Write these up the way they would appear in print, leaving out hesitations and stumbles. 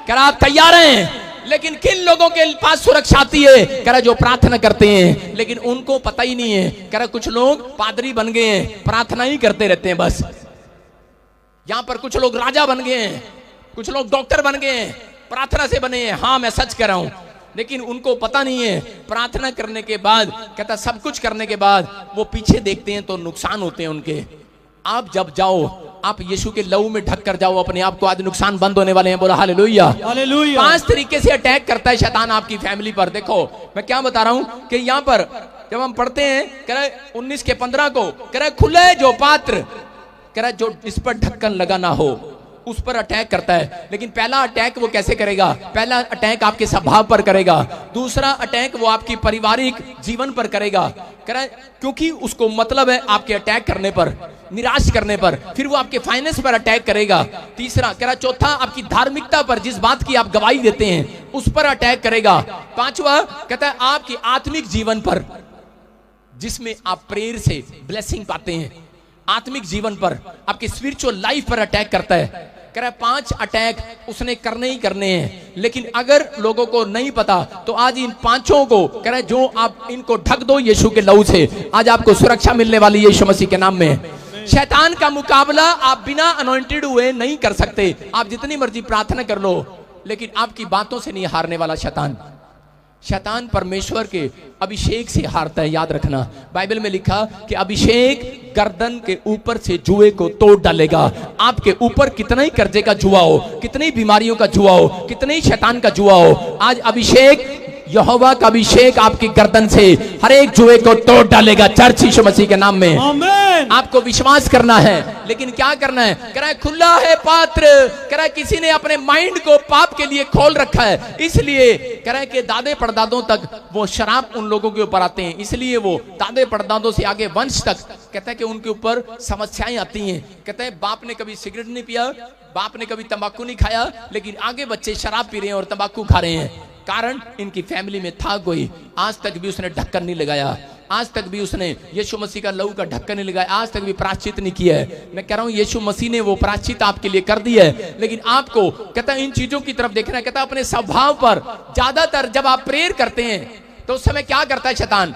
कह रहा आप तैयार हैं? लेकिन किन लोगों के पास सुरक्षा आती है? कह रहा जो प्रार्थना करते हैं, लेकिन उनको पता ही नहीं है। कह रहा कुछ लोग पादरी बन गए हैं, प्रार्थना ही करते रहते हैं बस। यहां पर कुछ लोग राजा बन गए हैं, कुछ लोग डॉक्टर बन गए हैं, प्रार्थना से बने हैं। हाँ मैं सच कह रहा हूं, लेकिन उनको पता नहीं है प्रार्थना करने के बाद, कहता सब कुछ करने के बाद वो पीछे देखते हैं तो नुकसान होते हैं उनके। आप जब जाओ, आप यीशु के लहू में ढक कर जाओ अपने आप को, आज नुकसान बंद होने वाले हैं। बोला हालेलुया, हालेलुया। 5 तरीके से अटैक करता है शैतान आपकी फैमिली पर। देखो मैं क्या बता रहा हूं कि यहां पर जब हम पढ़ते हैं, कह रहा 19 के 15 को, कह रहा खुले जो पात्र, कह रहा जो इस पर ढक्कन लगा ना हो, उस पर अटैक करता है। लेकिन पहला अटैक वो कैसे करेगा? पहला अटैक आपके स्वभाव पर करेगा, दूसरा अटैक वो आपकी पारिवारिक जीवन पर करेगा। कह रहा क्योंकि उसको मतलब है आपके अटैक करने पर, निराश करने पर। फिर वो आपके फाइनेंस पर अटैक करेगा। तीसरा कह रहा चौथा आपकी धार्मिकता पर, जिस बात की आप गवाही देते हैं उस पर अटैक करेगा। पांचवा कहता है आपकी आत्मिक जीवन पर, जिसमें आप प्रेयर से ब्लेसिंग पाते हैं, आत्मिक जीवन पर, आपकी स्पिरिचुअल लाइफ पर अटैक करता है। कह रहा 5 अटैक उसने करने ही करने हैं। लेकिन अगर लोगों को नहीं पता तो आज इन 5 को कह रहा जो आप इनको ढक दो यीशु के लहू से, आज आपको सुरक्षा मिलने वाली है यीशु मसीह के नाम में। शैतान का मुकाबला आप बिना अनॉइंटेड हुए नहीं कर सकते। आप जितनी मर्जी प्रार्थना कर लो, लेकिन आपकी बातों से नहीं हारने वाला शैतान। शैतान परमेश्वर के अभिषेक से हारता है, याद रखना। बाइबल में लिखा कि अभिषेक गर्दन के ऊपर से जुए को तोड़ डालेगा। आपके ऊपर कितना ही कर्जे का जुआ हो, कितनी बीमारियों का जुआ हो, कितने ही शैतान का जुआ हो, आज अभिषेक, यहोवा का अभिषेक आपकी गर्दन से हर एक जुए को तोड़ डालेगा। चर्च यीशु मसीह के नाम में आमीन। आपको विश्वास करना है, लेकिन क्या करना है? कह रहा है खुला है पात्र। कह रहा है किसी ने अपने माइंड को पाप के लिए खोल रखा है, इसलिए कह रहा है कि दादे परदादों तक वो शराब उन लोगों के ऊपर आते हैं, इसलिए वो दादे परदादों से आगे वंश तक कहता है कि उनके ऊपर समस्याएं आती हैं। कहता है बाप ने कभी सिगरेट नहीं पिया, बाप ने कभी तंबाकू नहीं खाया, लेकिन आगे बच्चे शराब पी रहे हैं और तंबाकू खा रहे हैं। कारण इनकी फैमिली में था कोई, आज तक भी उसने ढक्कन नहीं लगाया, आज तक भी उसने यीशु मसीह का लहू का ढक्कन नहीं लगाया, आज तक भी प्रायश्चित नहीं किया है। मैं कह रहा हूं यीशु मसीह ने वो प्रायश्चित आपके लिए कर दिया है, लेकिन आपको कहता है इन चीजों की तरफ देखना है। कहता है अपने स्वभाव पर, ज्यादातर जब आप प्रेयर करते हैं तो उस समय क्या करता है शैतान?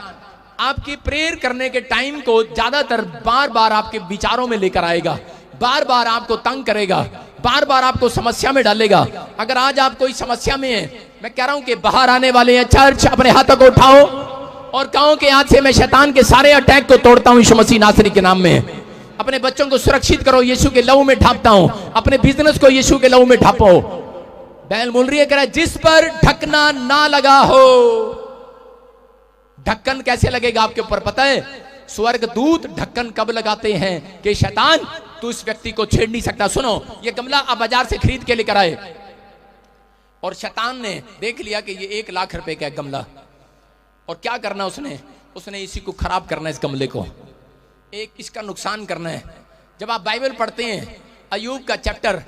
आपकी प्रेयर करने के टाइम को ज्यादातर बार बार आपके विचारों में लेकर आएगा, बार बार आपको तंग करेगा, बार बार आपको समस्या में डालेगा। अगर आज आप कोई समस्या में है, मैं कह रहा हूं कि बाहर आने वाले हैं। चर्च अपने हाथों को उठाओ और कहो कि आज से मैं शैतान के सारे अटैक को तोड़ता हूं यीशु मसीह नासरी के नाम में। अपने बच्चों को सुरक्षित करो, यीशु के लहू में ढापता हूं। अपने बिजनेस को यीशु के लहू में ढापो। बैल बोल रही है, कह रहा है जिस पर ढकना ना लगा हो। ढक्कन कैसे लगेगा आपके ऊपर पता है? स्वर्ग दूत ढक्कन कब लगाते हैं कि शैतान तू इस व्यक्ति को छेड़ नहीं सकता। सुनो, ये गमला आप बाजार से खरीद के लेकर आए और शैतान ने देख लिया कि ये 1 लाख रुपए का है गमला, और क्या करना उसने इसी को खराब करना है, इस गमले को एक इसका नुकसान करना है। जब आप बाइबल पढ़ते हैं अय्यूब का चैप्टर,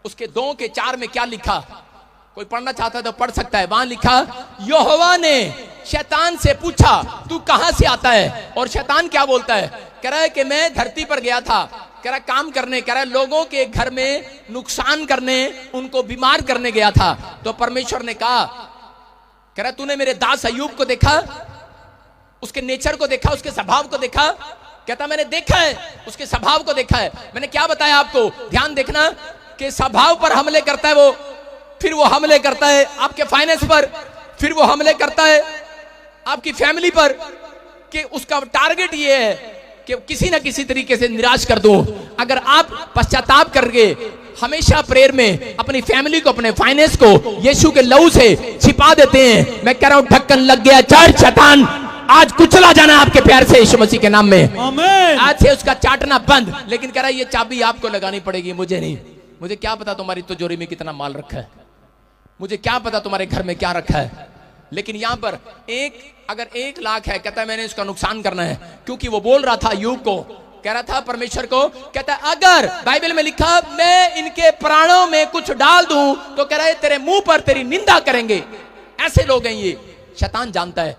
उसके 2 के 4 में क्या लिखा? कोई पढ़ना चाहता है तो पढ़ सकता है। वहां लिखा यहोवा ने शैतान से पूछा तू कहां से आता है? और शैतान क्या बोलता है? कह रहा है कि मैं धरती पर गया था, कह रहा काम करने, कह रहा लोगों के घर में नुकसान करने, उनको बीमार करने गया था। तो परमेश्वर ने कहा, कह रहा तूने मेरे दास अय्यूब को देखा, उसके नेचर को देखा, उसके स्वभाव को देखा? कहता मैंने देखा है, उसके स्वभाव को देखा है। मैंने क्या बताया आपको? ध्यान देखना कि स्वभाव पर हमले करता है वो, फिर वो हमले करता है आपके फाइनेंस पर, फिर वो हमले करता है आपकी फैमिली पर, कि उसका टारगेट ये है कि किसी ना किसी तरीके से निराश कर दूं। अगर आप पश्चाताप करके हमेशा प्रेयर में अपनी फैमिली को, अपने फाइनेंस को यीशु के लहू से छिपा देते हैं, मैं कह रहा हूं ढक्कन लग गया। चर्च शैतान आज कुचला जाना आपके प्यार से यीशु मसीह के नाम में। आमीन। आज से उसका चाटना बंद। लेकिन कह रहा है ये चाबी आपको लगानी पड़ेगी, मुझे नहीं। मुझे क्या पता तुम्हारी तिजोरी में कितना माल रखा है, मुझे क्या पता तुम्हारे घर में क्या रखा है। लेकिन यहां पर अगर 1 लाख है, कहता है मैंने इसका नुकसान करना है, क्योंकि वो बोल रहा था अय्यूब को, कह रहा था परमेश्वर को, कहता है अगर बाइबल में लिखा मैं इनके प्राणों में कुछ डाल दूं तो कह रहा है तेरे मुंह पर तेरी निंदा करेंगे। ऐसे लोग हैं ये। शैतान जानता है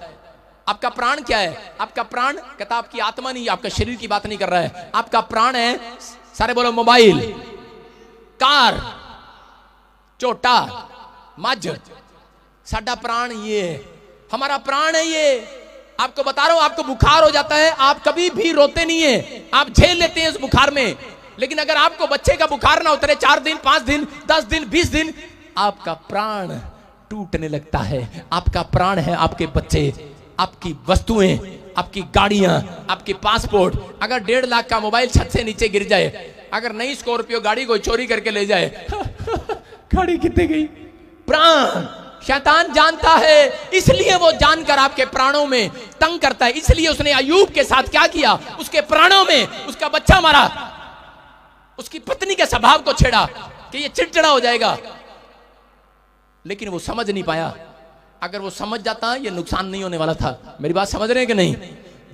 आपका प्राण क्या है। आपका प्राण, कहता आपकी आत्मा नहीं, आपका शरीर की बात नहीं कर रहा है। आपका प्राण है, सारे बोलो मोबाइल, कार, झोटा, मझ, साडा प्राण ये है, हमारा प्राण है ये। आपको बता रहा हूं, आपको बुखार हो जाता है, आप कभी भी रोते नहीं है, आप झेल लेते हैं उस बुखार में। लेकिन अगर आपको बच्चे का बुखार ना उतरे 4 दिन, 5 दिन, 10 दिन, 20 दिन, आपका प्राण टूटने लगता है। आपका प्राण है आपके बच्चे, आपकी वस्तुएं, आपकी गाड़ियां, आपके पासपोर्ट। अगर 1.5 लाख का मोबाइल छत से नीचे गिर जाए, अगर नई स्कॉर्पियो गाड़ी को चोरी करके ले जाए, गाड़ी कितने गई? प्राण। शैतान जानता है, इसलिए वो जानकर आपके प्राणों में तंग करता है। इसलिए उसने अय्यूब के साथ क्या किया, उसके प्राणों में उसका बच्चा मारा, उसकी पत्नी के स्वभाव को छेड़ा कि ये चिड़चिड़ा हो जाएगा। लेकिन वो समझ नहीं पाया। अगर वो समझ जाता, ये नुकसान नहीं होने वाला था। मेरी बात समझ रहे हैं कि नहीं?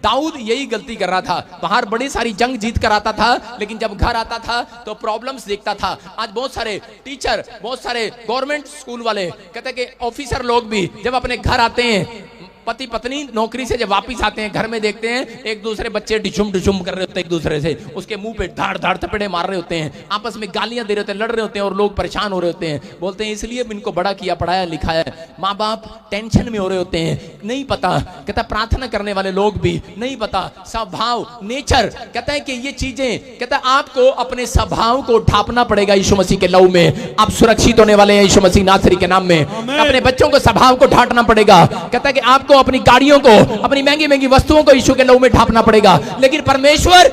दाऊद यही गलती कर रहा था। बाहर बड़ी सारी जंग जीत कर आता था, लेकिन जब घर आता था तो प्रॉब्लम्स देखता था। आज बहुत सारे टीचर, बहुत सारे गवर्नमेंट स्कूल वाले, कहते कि ऑफिसर लोग भी जब अपने घर आते हैं, पति पत्नी नौकरी से जब वापिस आते हैं, घर में देखते हैं एक दूसरे बच्चे डिशुम डिशुम कर रहे होते हैं एक दूसरे से, उसके मुंह पे धाड़ धाड़ थपेड़े मार रहे होते हैं, आपस में गालियां दे रहे होते हैं, लड़ रहे होते हैं, और लोग परेशान हो रहे होते हैं। बोलते हैं इसलिए इनको बड़ा किया, पढ़ाया लिखाया। माँ बाप टेंशन में हो रहे होते हैं, नहीं पता। कहता प्रार्थना करने वाले लोग भी नहीं पता, स्वभाव, नेचर। कहता है कि ये चीजें, कहता है आपको अपने स्वभाव को ढापना पड़ेगा यीशु मसीह के लहू में। आप सुरक्षित होने वाले हैं यीशु मसीह नासरी के नाम में। अपने बच्चों को स्वभाव को ढांटना पड़ेगा। कहता है कि आपको अपनी गाड़ियों को, अपनी महंगी महंगी वस्तुओं को यीशु के लहू में ढांपना पड़ेगा। लेकिन परमेश्वर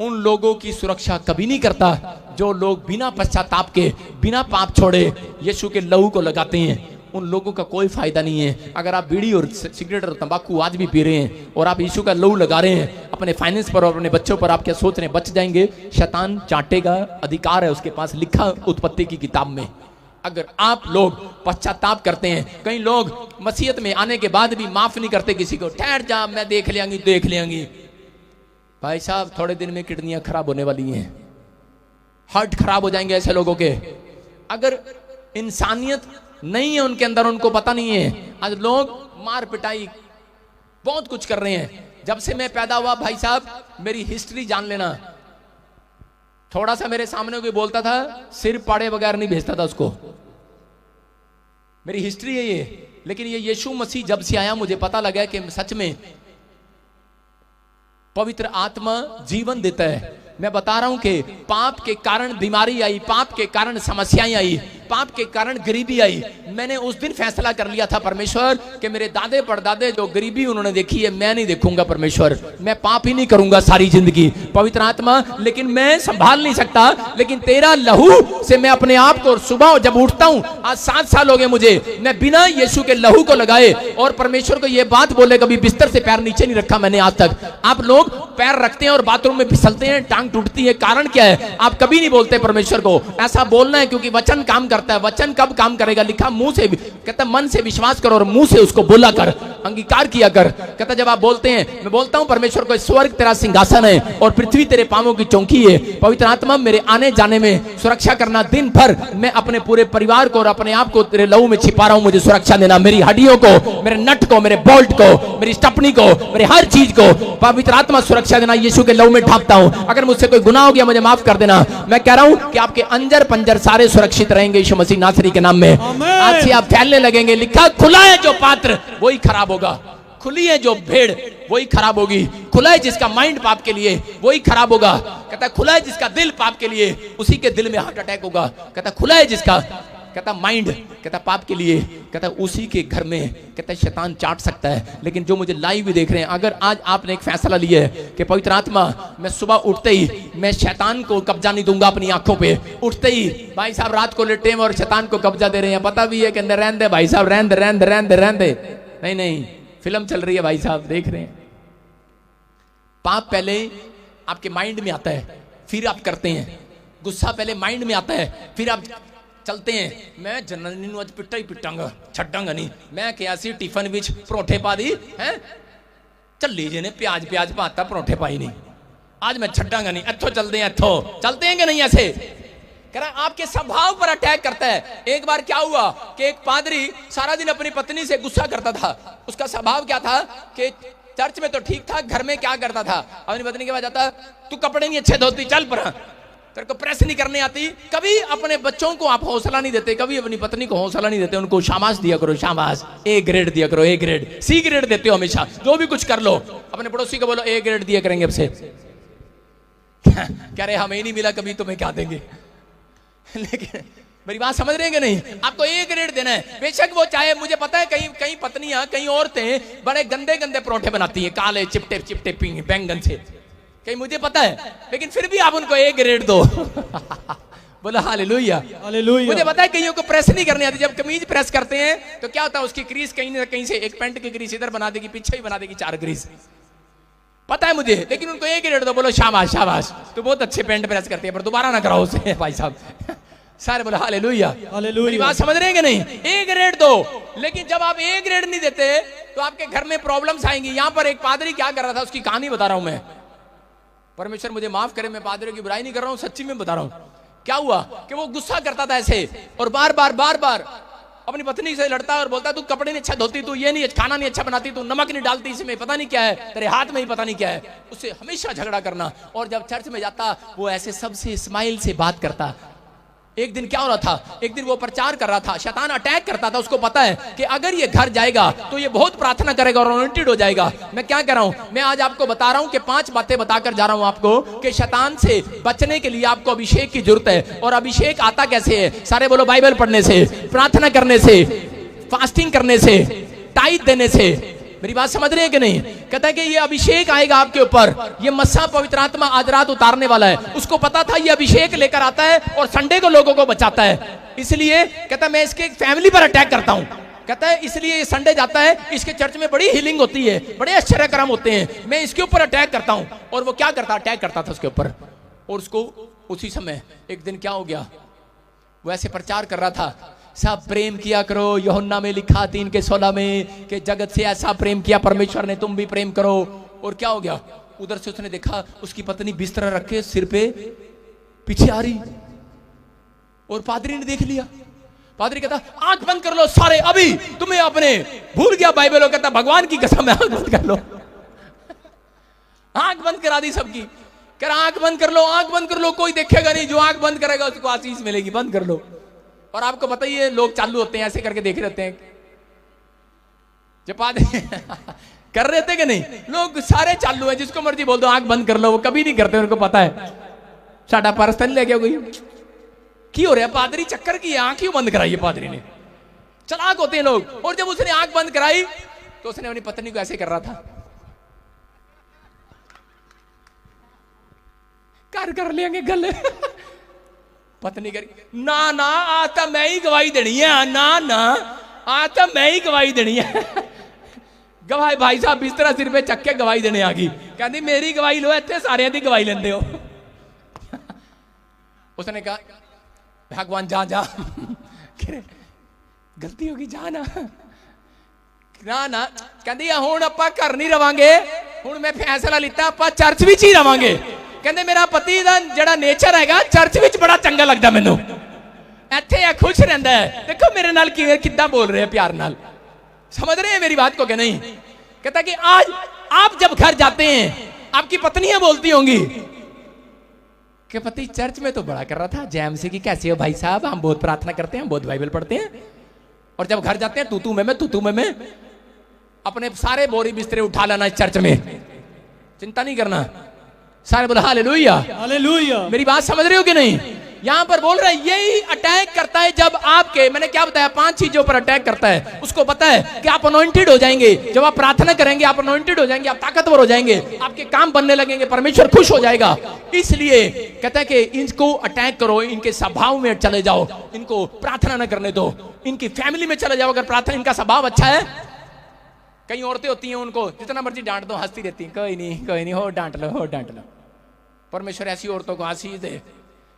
उन लोगों की सुरक्षा कभी नहीं करता जो लोग बिना पश्चाताप के, बिना पाप छोड़े यीशु के लहू को लगाते हैं। उन लोगों का कोई फायदा नहीं है। अगर आप बीड़ी और सिगरेट और तंबाकू आज भी पी रहे हैं और आप यीशु का लहू लगा रहे हैं अपने फाइनेंस पर और अपने बच्चों पर, आप क्या सोच रहे हैं बच जाएंगे? शैतान चाटेगा, अधिकार है उसके पास, लिखा उत्पत्ति की किताब में। अगर आप लोग पश्चाताप करते हैं, कई लोग मसीहत में आने के बाद भी माफ नहीं करते किसी को, ठहर जा मैं देख लेंगी, देख लेंगी। भाई साहब थोड़े दिन में किडनियां खराब होने वाली हैं, हार्ट खराब हो जाएंगे ऐसे लोगों के। अगर इंसानियत नहीं है उनके अंदर, उनको पता नहीं है। आज लोग मार पिटाई बहुत कुछ कर रहे हैं। जब से मैं पैदा हुआ भाई साहब, मेरी हिस्ट्री जान लेना, थोड़ा सा मेरे सामने कोई बोलता था, सिर पाड़े बगैर नहीं भेजता था उसको। मेरी हिस्ट्री है ये। लेकिन ये यीशु मसीह जब से आया, मुझे पता लगा कि सच में पवित्र आत्मा जीवन देता है। मैं बता रहा हूं कि पाप के कारण बीमारी आई, पाप के कारण समस्याएं आई, पाप के कारण गरीबी आई। मैंने उस दिन फैसला कर लिया था परमेश्वर कि मेरे दादे परदादे जो गरीबी उन्होंने देखी है, मैं नहीं देखूंगा परमेश्वर। मैं पाप ही नहीं करूंगा सारी जिंदगी। पवित्र आत्मा, लेकिन मैं संभाल नहीं सकता, लेकिन तेरा लहू से मैं अपने आप को, सुबह जब उठता हूं, आज 7 साल हो गए मुझे, मैं बिना यीशु के लहू को लगाए और परमेश्वर को यह बात बोले, कभी बिस्तर से पैर नीचे नहीं रखा मैंने आज तक। आप लोग पैर रखते हैं और बाथरूम में फिसलते हैं, टांग टूटती है। कारण क्या है? आप कभी नहीं बोलते परमेश्वर को। ऐसा बोलना है क्योंकि वचन काम करता है। वचन कब काम करेगा? लिखा मुंह से, कहता मन से विश्वास करो और मुंह से उसको बोला कर, अंगीकार किया कर। कहता जब आप बोलते हैं, मैं बोलता हूं परमेश्वर को, स्वर्ग तेरा सिंहासन है और पृथ्वी तेरे पांवों की चौकी है। पवित्र आत्मा मेरे आने जाने में सुरक्षा करना। दिन भर मैं अपने पूरे परिवार को और अपने आप को तेरे लहू में छिपा रहा हूं, मुझे सुरक्षा देना। मेरी हड्डियों को, मेरे नट को, मेरे बोल्ट को, मेरी स्टपनी को, मेरे हर चीज को पवित्र आत्मा सुरक्षा देना। यीशु के लहू में ढांपता हूं। अगर मुझसे कोई गुनाह हो गया मुझे माफ कर देना। मैं कह रहा हूं कि आपके अंजर पंजर सारे सुरक्षित रहेंगे यीशु मसीह नासरी के नाम में। आज से आप फैलने लगेंगे। लिखा खुला है जो पात्र वही खराब होगा, खुली है जो भेड़ वही खराब होगी। खुला है जिसका माइंड पाप के लिए वही खराब होगा। कहता खुला है जिसका दिल पाप के लिए, उसी के दिल में हार्ट अटैक होगा। कहता खुला है जिसका, कहता माइंड, कहता पाप के लिए, कहता उसी के घर में, कहता शैतान चाट सकता है। लेकिन जो मुझे लाइव भी देख रहे हैं, अगर आज आपने एक फैसला लिया है कि पवित्र आत्मा, मैं सुबह उठते ही मैं शैतान को कब्जा नहीं दूंगा अपनी आंखों पे। उठते ही भाई साहब रात को लेटे हैं और शैतान को कब्जा दे रहे हैं, पता भी है कि अंदर रहने दे भाई साहब, रहने दे, रहने दे, रहने दे, रहने दे। नहीं नहीं, फिल्म चल रही है भाई साहब, देख रहे हैं। पाप पहले आपके माइंड में आता है, फिर आप करते हैं। गुस्सा पहले माइंड में आता है, फिर आप चलते हैं। मैं जननी नूं अज पिट्टा ही पिटांगा, छड्डांगा नहीं। मैं क्या सी टिफन विच परोठे पा दी है, चली जी ने प्याज प्याज पाता, परोठे पाई नहीं, आज मैं छड्डांगा नहीं। इथों चलते हैं, इथों चलते हैं कि नहीं? ऐसे कह रहा आपके स्वभाव पर अटैक करता है। एक बार क्या हुआ कि एक पादरी सारा दिन अपनी पत्नी से गुस्सा करता था। उसका स्वभाव क्या था कि चर्च में तो ठीक था, घर में क्या करता था, अपनी पत्नी के पास जाता, तू कपड़े नहीं अच्छे धोती, चल पर तेरे को प्रेस नहीं करने आती, कभी अपने बच्चों को आप हौसला नहीं देते, कभी अपनी पत्नी को हौसला नहीं देते, उनको शाबाश दिया करो, शाबाश, ए ग्रेड दिया करो, ए ग्रेड, सी ग्रेड देते हो हमेशा, जो भी कुछ कर लो अपने पड़ोसी को बोलो ए ग्रेड दिया करेंगे अब से। कह रहे हमें नहीं मिला कभी, तुम्हें क्या देंगे। लेकिन मेरी बात समझ रहे हैं कि नहीं, आपको ए ग्रेड देना है। बेशक वो चाहे, मुझे पता है कई कई पत्नियां, कई औरतें बड़े गंदे गंदे परोठे बनाती हैं, काले चिपटे चिपटे बैंगन से, कहीं मुझे पता है, लेकिन फिर भी आप उनको ए ग्रेड दो। बोला हालेलुया, हालेलुया। मुझे पता है कईयों को प्रेस नहीं करनी आती, जब कमीज प्रेस करते हैं तो क्या होता है, उसकी क्रीज कहीं ना कहीं से, एक पैंट की क्रीज इधर बना देगी, पीछे ही बना देगी 4 क्रीज, पता है मुझे, लेकिन उनको ए ग्रेड दो, बोलो शाबाश शाबाश, तो बहुत अच्छे पैंट प्रेस करती है, पर दोबारा ना कराओ उसे भाई साहब। सारे बोलो हालेलुया, हालेलुया। मेरी बात समझ रहे हैं कि नहीं, ए ग्रेड दो। लेकिन जब आप ए ग्रेड नहीं देते तो आपके घर में प्रॉब्लम्स आएंगी। यहां पर एक पादरी क्या कर रहा था, उसकी कहानी बता रहा हूं मैं, परमेश्वर मुझे माफ करे, मैं पादरियों की बुराई नहीं कर रहा हूं, सच्ची में बता रहा हूं। क्या हुआ कि वो गुस्सा करता था ऐसे, और बार बार अपनी पत्नी से लड़ता और बोलता तू कपड़े नहीं अच्छा धोती, तू ये नहीं, खाना नहीं अच्छा बनाती, तू नमक नहीं डालती, इसमें पता नहीं क्या है, तेरे हाथ में ही पता नहीं क्या है, उससे हमेशा झगड़ा करना। और जब चर्च में जाता वो ऐसे सबसे स्माइल से बात करता। एक दिन क्या हो रहा था, एक दिन वो प्रचार कर रहा था, शैतान अटैक करता था, उसको पता है कि अगर ये घर जाएगा तो ये बहुत प्रार्थना करेगा और अनॉइंटेड हो जाएगा। मैं क्या कर रहा हूं, मैं आज आपको बता रहा हूं कि 5 बातें बताकर जा रहा हूं आपको कि शैतान से बचने के लिए आपको अभिषेक की जरूरत है। और अभिषेक आता कैसे है, सारे बोलो बाइबल पढ़ने से, प्रार्थना करने से, फास्टिंग करने से, टाइट देने से। मेरी बात समझ रहे हैं कि नहीं, कहता है कि ये अभिषेक आएगा आपके ऊपर, ये मस्सा पवित्र आत्मा आज रात उतारने वाला है। उसको पता था ये अभिषेक लेकर आता है और संडे को लोगों को बचाता है, इसलिए कहता है मैं इसके फैमिली पर अटैक करता हूं। कहता है इसलिए ये संडे जाता है, इसके चर्च में बड़ी हीलिंग होती है, बड़े आश्चर्य कर्म होते हैं, मैं इसके ऊपर अटैक करता हूं। और वो क्या करता, अटैक करता था उसके ऊपर। और उसको उसी समय एक दिन क्या हो गया, वो ऐसे प्रचार कर रहा था, सब प्रेम किया करो, यूहन्ना में लिखा 3:16 में कि जगत से ऐसा प्रेम किया परमेश्वर ने, तुम भी प्रेम करो। और क्या हो गया, उधर से उसने देखा उसकी पत्नी बिस्तर रख के सिर पे पीछे आ रही, और पादरी ने देख लिया। पादरी कहता आंख बंद कर लो सारे, अभी तुम्हें अपने भूल गया बाइबल, कहता भगवान की कसम है आंख बंद कर लो। आंख बंद करा दी सबकी, कह आंख बंद कर लो, आंख बंद कर लो, कोई देखेगा नहीं, जो आंख बंद करेगा उसको आशीष मिलेगी, बंद कर लो। और आपको पता ही है लोग चालू होते हैं ऐसे करके देख रहते हैं, जब पादरी कर रहे थे कि नहीं, लोग सारे चालू है, जिसको मर्जी बोल दो आंख बंद कर लो, वो कभी नहीं करते, उनको पता है साडा परस ले गया कोई की हो रहा है, पादरी चक्कर की आंख क्यों बंद कराई है पादरी ने, चलाक होते हैं लोग। और जब उसने आंख बंद कराई तो उसने अपनी पत्नी को ऐसे कर रहा था, कर लेंगे गले। पत्नी करी ना ना, आज तो मैं ही गवाही देनी है, ना ना आज तो मैं ही गवाही देनी है। गवाही भाई साहब बिस्तरा सिर पे चक के गवाही देने आ गई, कहती मेरी गवाही लो, इतने सारे की गवाही लेंदे हो। उसने कहा भगवान जा जा, गलती होगी जा ना, ना ना कहती हुण आपां घर नहीं रवांगे, हुण मैं फैसला लिता आपां चर्च विच ही रवांगे। कहते मेरा पति का जड़ा नेचर है चर्च विच बड़ा चंगा लगता मैनू, इत्थे खुश रहता है, देखो मेरे नाल किद्दां बोल रहे हैं प्यार नाल, समझ रहे हैं मेरी बात को कि नहीं। कहता कि आज आप जब घर जाते हैं आपकी पत्नियां बोलती होंगी कि पति चर्च में तो बड़ा कर रहा था, जैमसी की कैसे हो भाई साहब, हम बहुत प्रार्थना करते हैं, हम बहुत बाइबल पढ़ते हैं, और जब घर जाते हैं तू में अपने सारे बोरी बिस्तरे उठा लेना चर्च में, चिंता नहीं करना। सारे बोला हालेलुया, हालेलुया। मेरी बात समझ रहे हो कि नहीं, यहां पर बोल रहा है यही अटैक करता है जब आपके, मैंने क्या बताया 5 चीजों पर अटैक करता है। उसको पता है कि आप अनॉइंटेड हो जाएंगे, जब आप प्रार्थना करेंगे आप अनॉइंटेड हो जाएंगे, आप ताकतवर हो जाएंगे, आपके काम बनने लगेंगे, परमेश्वर खुश हो जाएगा। इसलिए कहता है कि इनको अटैक करो, इनके स्वभाव में चले जाओ, इनको प्रार्थना न करने दो, इनकी फैमिली में चले जाओ। अगर प्रार्थना, इनका स्वभाव अच्छा है, कई औरतें होती हैं उनको जितना मर्जी डांट दो हंसती रहती हैं, कोई नहीं हो डांट लो। परमेश्वर ऐसी औरतों को आशीष दे।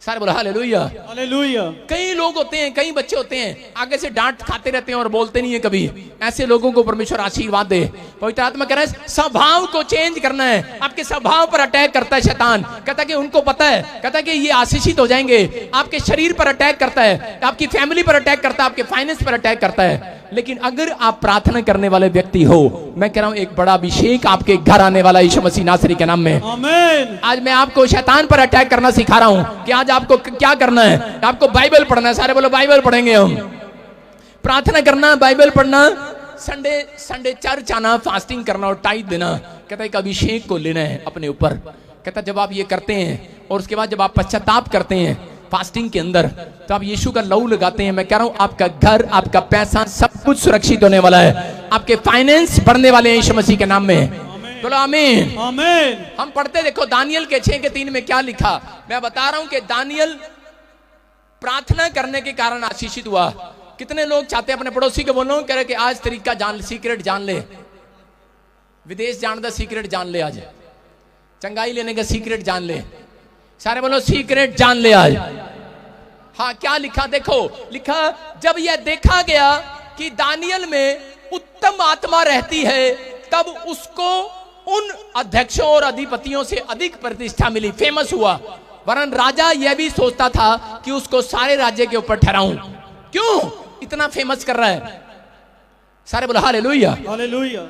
सारे बोला हालेलुया, हालेलुया। कई लोग होते हैं, कई बच्चे होते हैं आगे से डांट खाते रहते हैं और बोलते नहीं है कभी। ऐसे लोगों को परमेश्वर आशीर्वाद दे। पवित्र आत्मा कह रहा है स्वभाव को चेंज करना है। आपके स्वभाव पर अटैक करता है शैतान, कहता है कि उनको पता है, कहता है कि ये आशीषित हो जाएंगे। आपके शरीर पर अटैक करता है, आपकी फैमिली पर अटैक करता है, आपके फाइनेंस पर अटैक करता है। लेकिन अगर आप प्रार्थना करने वाले व्यक्ति हो, मैं कह रहा हूं एक बड़ा अभिषेक आपके घर आने वाला यीशु मसीह नासरी के नाम में। आमीन। आज मैं आपको शैतान पर अटैक करना सिखा रहा हूं कि आज आपको क्या करना है। आपको बाइबल पढ़ना है। सारे बोलो बाइबल पढ़ेंगे हम। प्रार्थना करना, बाइबल पढ़ना, संडे चर्च आना, फास्टिंग करना और टाइट देना। कहता है एक अभिषेक को लेना है अपने ऊपर। कहता जब आप ये करते हैं और उसके बाद जब आप पश्चाताप करते हैं फास्टिंग के अंदर, तो आप यीशु का लहू लगाते हैं। मैं कह रहा हूं आपका घर, आपका पैसा, सब कुछ सुरक्षित होने वाला है। आपके फाइनेंस बढ़ने वाले हैं यीशु मसीह के नाम में। बोलो आमीन। आमीन। हम पढ़ते देखो दानियल के 6:3 में क्या लिखा। मैं बता रहा हूं कि दानियल प्रार्थना करने के कारण आशीषित हुआ। कितने लोग चाहते हैं अपने पड़ोसी को बोलो, कह रहे कि आज तरीका जान, सीक्रेट जान ले, विदेश जाने का सीक्रेट जान ले, आज चंगाई लेने का सीक्रेट जान ले। सारे बोलो सीक्रेट जान ले आज। हाँ, क्या लिखा देखो, लिखा जब यह देखा गया कि दानियल में उत्तम आत्मा रहती है, तब उसको उन अध्यक्षों और अधिपतियों से अधिक प्रतिष्ठा मिली, फेमस हुआ। वरन राजा यह भी सोचता था कि उसको सारे राज्य के ऊपर ठहराऊं। क्यों इतना फेमस कर रहा है? सारे बोलो हालेलुया। हालेलुया।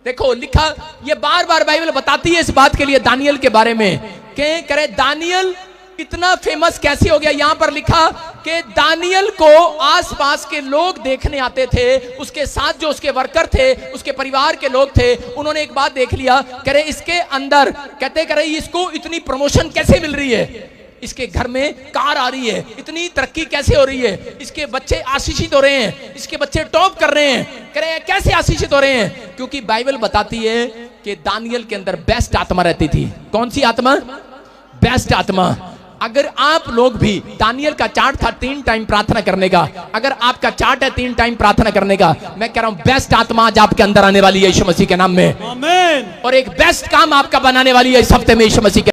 देखो लिखा, ये बार बार बाइबल बताती है इस बात के लिए दानियल के बारे में, कि करे दानियल इतना फेमस कैसे हो गया। यहां पर लिखा कि दानियल को आसपास के लोग देखने आते थे, उसके साथ जो उसके वर्कर थे, उसके परिवार के लोग थे, उन्होंने एक बात देख लिया, करे इसके अंदर, कहते करे इसको इतनी प्रमोशन कैसे मिल रही है, इसके घर में कार आ रही है, इतनी तरक्की कैसे हो रही है, इसके बच्चे आशीषित हो रहे हैं, इसके बच्चे टॉप कर रहे हैं। कह रहे हैं कैसे आशीषित हो रहे हैं? क्योंकि बाइबल बताती है कि दानियल के अंदर बेस्ट आत्मा रहती थी। कौन सी आत्मा? बेस्ट आत्मा। अगर आप लोग भी, दानियल का चार्ट था 3 टाइम प्रार्थना करने का, अगर आपका चार्ट है 3 टाइम प्रार्थना करने का, मैं कह रहा हूं बेस्ट आत्मा आज आपके अंदर आने वाली है यीशु मसीह के नाम में। आमीन। और एक बेस्ट काम आपका बनाने वाली है इस हफ्ते में यीशु मसीह के